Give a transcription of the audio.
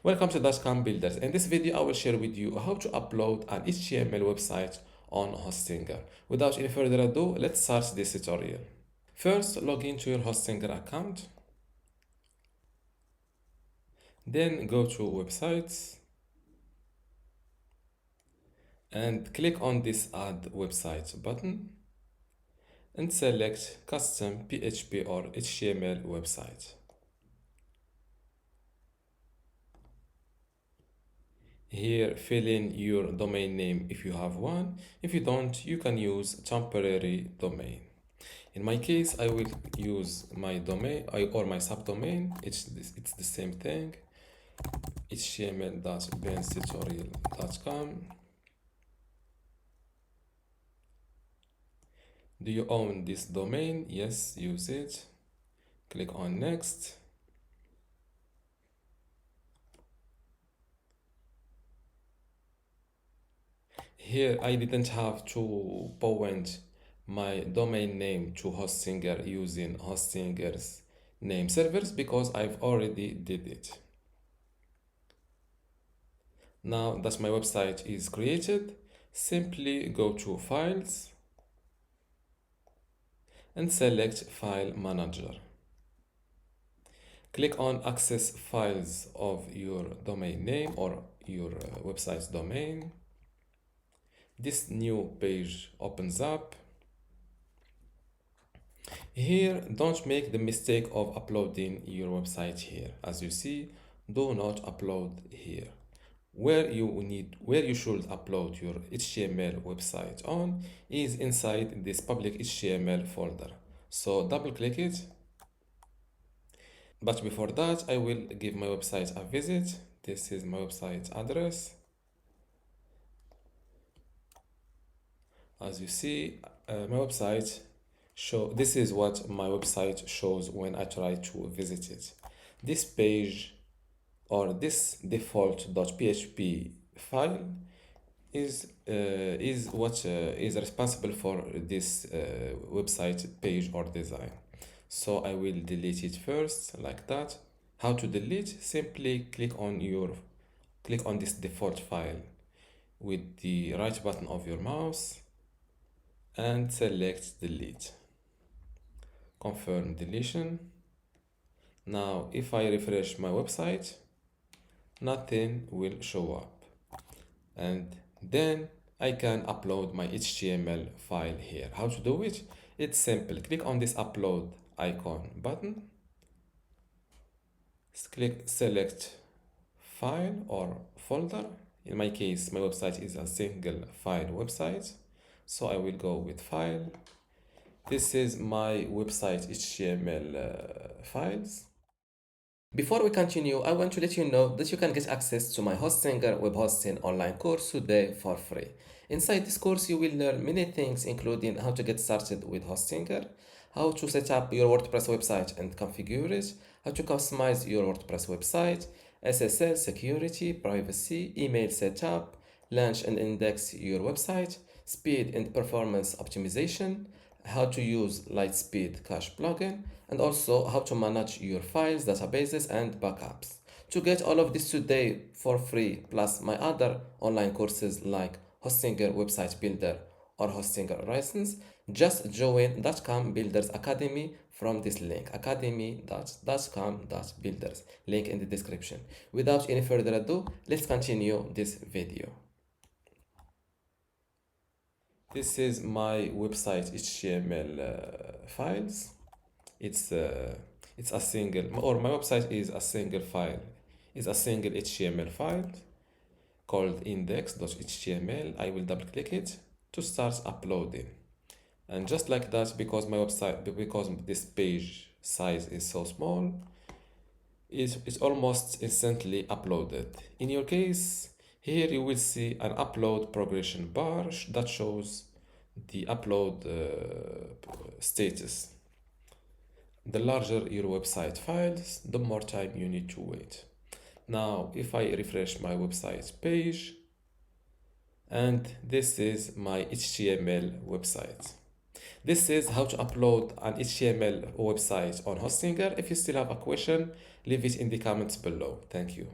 Welcome to dotcom builders. In this video, I will share with you how to upload an HTML website on Hostinger. Without any further ado, let's start this tutorial. First, log into your Hostinger account. Then go to websites and click on this add website button and select custom PHP or HTML website. Here, fill in your domain name if you have one. If you don't, you can use temporary domain. In my case, I will use my domain or my subdomain. It's the same thing. html.benstutorial.com. Do you own this domain? Yes, use it. Click on next. Here, I didn't have to point my domain name to Hostinger using Hostinger's name servers because I've already did it. Now that my website is created, simply go to Files and select File Manager. Click on Access Files of your domain name or your website's domain. This new page opens up. Here, don't make the mistake of uploading your website here. As you see, do not upload here. Where you should upload your HTML website on is inside this public HTML folder. So double click it. But before that, I will give my website a visit. This is my website address. As you see, this is what my website shows when I try to visit it. This page or this default.php file is what is responsible for this website page or design. So I will delete it first, like that. How to delete? Simply click on this default file with the right button of your mouse and select delete. Confirm deletion. Now, if I refresh my website, nothing will show up. And then I can upload my HTML file here. How to do it? It's simple. Click on this upload icon button. Select file or folder. In my case, my website is a single file website. So I will go with file. This is my website HTML files. Before we continue, I want to let you know that you can get access to my Hostinger web hosting online course today for free. Inside this course, you will learn many things, including how to get started with Hostinger, how to set up your WordPress website and configure it, how to customize your WordPress website, SSL, security, privacy, email setup, launch and index your website, speed and performance optimization, how to use Lightspeed Cache plugin, and also how to manage your files, databases, and backups. To get all of this today for free, plus my other online courses like Hostinger Website Builder or Hostinger License, just join dotcom builders academy from this link, academy.dotcom.builders, link in the description. Without any further ado, let's continue this video. This is my website HTML files. It's a single, or my website is a single file, is a single HTML file called index.html. I will double click it to start uploading. And just like that, because this page size is so small, it's almost instantly uploaded. In your case, here you will see an upload progression bar that shows the upload status. The larger your website files, the more time you need to wait. Now, if I refresh my website page, and this is my HTML website. This is how to upload an HTML website on Hostinger. If you still have a question, leave it in the comments below. Thank you.